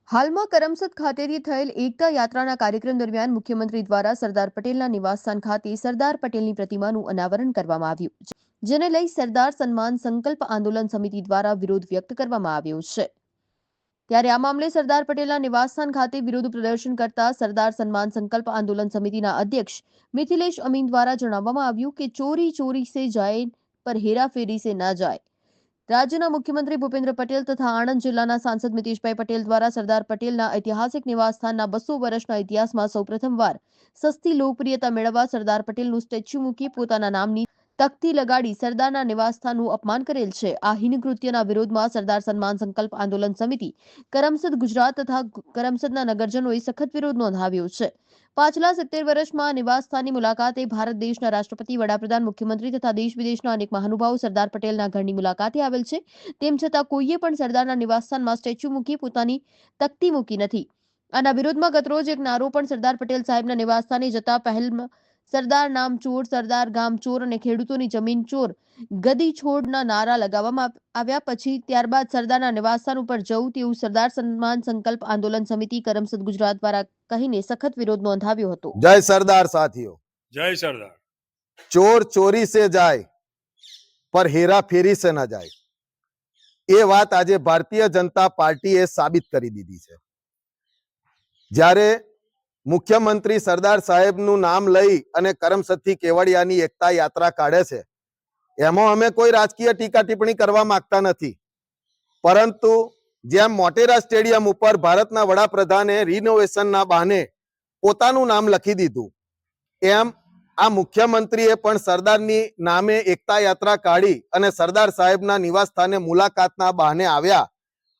હાલમાં કરમસદ ખાતેથી થયેલ એકતા યાત્રાના કાર્યક્રમ દરમિયાન મુખ્યમંત્રી દ્વારા સરદાર પટેલના નિવાસસ્થાન ખાતે સરદાર પટેલની પ્રતિમાનું અનાવરણ કરવામાં આવ્યું, જેને લઈ સરદાર સન્માન સંકલ્પ આંદોલન સમિતિ દ્વારા વિરોધ વ્યક્ત કરવામાં આવ્યો છે। ત્યારે આ મામલે સરદાર પટેલના નિવાસસ્થાન ખાતે વિરોધ પ્રદર્શન કરતા સરદાર સન્માન સંકલ્પ આંદોલન સમિતિના અધ્યક્ષ મિથિલેશ અમીન દ્વારા જણાવવામાં આવ્યું કે ચોરી ચોરી સે જાય પર હેરાફેરી સે ના જાય। રાજ્યના મુખ્યમંત્રી ભૂપેન્દ્ર પટેલ તથા આણંદ જિલ્લાના સાંસદ મિતેશભાઈ પટેલ દ્વારા સરદાર પટેલના ઐતિહાસિક નિવાસસ્થાનના 200 વર્ષના ઇતિહાસમાં સૌપ્રથમવાર સસ્તી લોકપ્રિયતા મેળવવા સરદાર પટેલનું સ્ટેચ્યુ મૂકી પોતાના નામની તકતી લગાડી સરદારના નિવાસસ્થાનનું અપમાન કરેલ છે। આ હીન કૃત્યના વિરોધમાં સરદાર સન્માન સંકલ્પ આંદોલન સમિતિ કરમસદ ગુજરાત તથા કરમસદના નગરજનોએ સખત વિરોધ નોંધાવ્યો છે। પાછલા 70 વર્ષમાં નિવાસસ્થાનની મુલાકાતે ભારત દેશના રાષ્ટ્રપતિ, વડાપ્રધાન, મુખ્યમંત્રી તથા દેશ વિદેશના અનેક મહાનુભાવો સરદાર પટેલના ઘરની મુલાકાતે આવેલ છે। તેમ છતાં કોઈએ પણ સરદારના નિવાસસ્થાનમાં સ્ટેચ્યુ મૂકી પોતાની તકતી મૂકી નથી। આના વિરોધમાં ગતરોજ એક નારો પણ સરદાર પટેલ સાહેબના નિવાસસ્થાને જતા પહેલમાં સરદાર નામ ચોર, સરદાર ગામ ચોર અને ખેડૂતોની જમીન ચોર, ગદી છોડના નારા લગાવવામાં આવ્યા। પછી ત્યારબાદ સરદારના નિવાસસ્થાન ઉપર જવું તેવું સરદાર સન્માન સંકલ્પ આંદોલન સમિતિ કરમસદ ગુજરાત દ્વારા કહીને સખત વિરોધ નોંધાવ્યો હતો। जय सरदार साथियों, जय सरदार। चोर चोरी से जाए पर हेरा फेरी से न जाए, ये बात आज भारतीय जनता पार्टी साबित करी दीधी है। જ્યારે મુખ્યમંત્રી સરદાર સાહેબનું નામ લઈ અને કરમસદથી કેવડિયાની એકતા યાત્રા કાઢે છે, એમાં અમે કોઈ રાજકીય ટીકા ટિપ્પણી કરવા માંગતા નથી, પરંતુ જેમ મોટેરા સ્ટેડિયમ ઉપર ભારતના વડાપ્રધાને રિનોવેશનના બહાને પોતાનું નામ લખી દીધું, એમ આ મુખ્યમંત્રીએ પણ સરદારની નામે એકતા યાત્રા કાઢી અને સરદાર સાહેબના નિવાસસ્થાને મુલાકાતના બહાને આવ્યા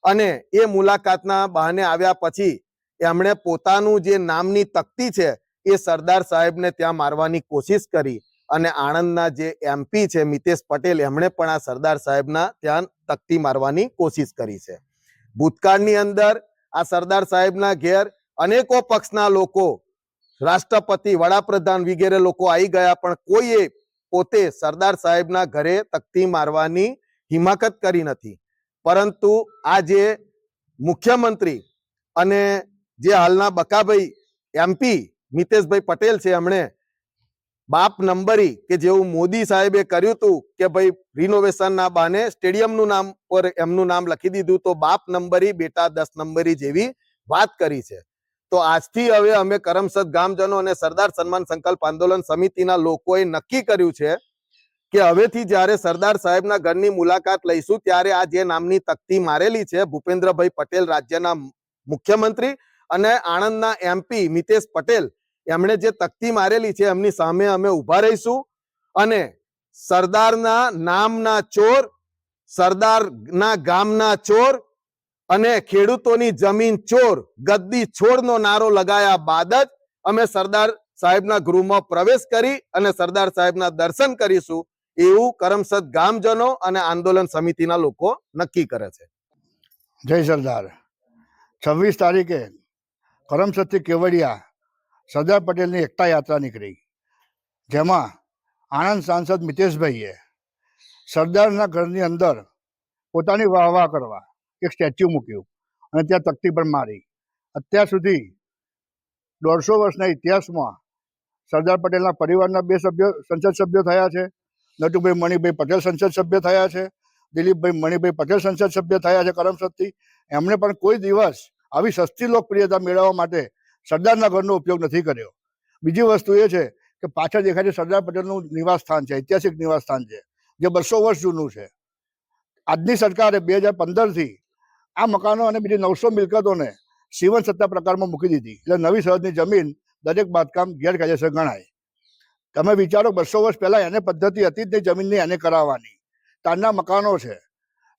અને એ મુલાકાતના બહાને આવ્યા પછી એમણે પોતાનું જે નામની તકતી છે એ સરદાર સાહેબને ત્યાં મારવાની કોશિશ કરી અને આણંદના જે એમપી છે મિતેશ પટેલ, એમણે પણ આ સરદાર સાહેબના ત્યાં તકતી મારવાની કોશિશ કરી છે। ભૂતકાળની અંદર આ સરદાર સાહેબના ઘેર અનેકો પક્ષના લોકો, રાષ્ટ્રપતિ, વડાપ્રધાન વગેરે લોકો આવી ગયા, પણ કોઈએ પોતે સરદાર સાહેબના ઘરે તકતી મારવાની હિમાકત કરી નથી। પરંતુ આ જે મુખ્યમંત્રી અને જે હાલના બકાભાઈ એમપી મિતેશભાઈ પટેલ છે, એમણે બાપ નંબરી કે જેવું મોદી સાહેબે કર્યું હતું કે ભાઈ રિનોવેશનના બહાને સ્ટેડિયમનું નામ પર એમનું નામ લખી દીધું, તો બાપ નંબરી બેટા 10 નંબરી જેવી વાત કરી છે। તો આજથી હવે અમે કરમસદ ગામજનો અને સરદાર સન્માન સંકલ્પ આંદોલન સમિતિના લોકોએ નક્કી કર્યું છે કે હવેથી જ્યારે સરદાર સાહેબના ઘરની મુલાકાત લઈશું ત્યારે આ જે નામની તકતી મારેલી છે ભૂપેન્દ્રભાઈ પટેલ રાજ્યના મુખ્યમંત્રી અને આણંદના એમપી મિતેશ પટેલ, એમણે જે તકતી મારેલી છે એમની સામે અમે ઉભા રહીશું અને સરદારના નામના ચોર, સરદારના ગામના ચોર અને ખેડૂતોની જમીન ચોર, ગદ્દી છોડનો નારો લગાયા બાદ જ અમે સરદાર સાહેબના ગૃહમાં પ્રવેશ કરી અને સરદાર સાહેબના દર્શન કરીશું, એવું કરમસદ ગામજનો અને આંદોલન સમિતિના લોકો નક્કી કરે છે। જય સરદાર। 26 તારીખે કરમસદથી કેવડિયા સરદાર પટેલની એકતા યાત્રા નીકળી, જેમાં આણંદ સાંસદ મિતેશભાઈએ સરદારના ઘરની અંદર પોતાની વાહ કરવા એક સ્ટેચ્યુ મૂક્યું અને ત્યાં તકતી પણ મારી। અત્યાર સુધી 150 વર્ષના ઇતિહાસમાં સરદાર પટેલના પરિવારના 2 સંસદ સભ્યો થયા છે। નટુભાઈ મણિભાઈ પટેલ સંસદ સભ્ય થયા છે, દિલીપભાઈ મણિભાઈ પટેલ સંસદ સભ્ય થયા છે કરમસદથી। એમણે પણ કોઈ દિવસ આવી સસ્તી લોકપ્રિયતા મેળવવા માટે સરદારના ઘરનો ઉપયોગ નથી કર્યો। બીજી વસ્તુ એ છે કે પાછળ દેખાય છે સરદાર પટેલનું નિવાસસ્થાન છે, ઐતિહાસિક નિવાસસ્થાન છે, જે 200 વર્ષ જૂનું છે। આજની સરકારે 2015થી આ મકાનો અને બીજી 900 મિલકતોને સીવન સત્તા પ્રકારમાં મૂકી દીધી, એટલે નવી સરહદની જમીન દરેક બાંધકામ ગેરકાયદેસર ગણાય। તમે વિચારો, 200 વર્ષ પહેલા એને પદ્ધતિ હતી જ નહીં જમીનની એને કરાવવાની, તારના મકાનો છે।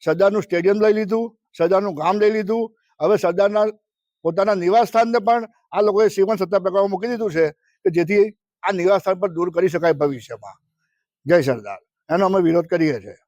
સરદારનું સ્ટેડિયમ લઈ લીધું, સરદારનું ગામ લઈ લીધું, હવે સરદારના પોતાના નિવાસસ્થાનને પણ આ લોકોએ સીવન સત્તા પ્રકારમાં મૂકી દીધું છે કે જેથી આ નિવાસસ્થાન પર દૂર કરી શકાય ભવિષ્યમાં। જય સરદાર, એનો અમે વિરોધ કરીએ છીએ।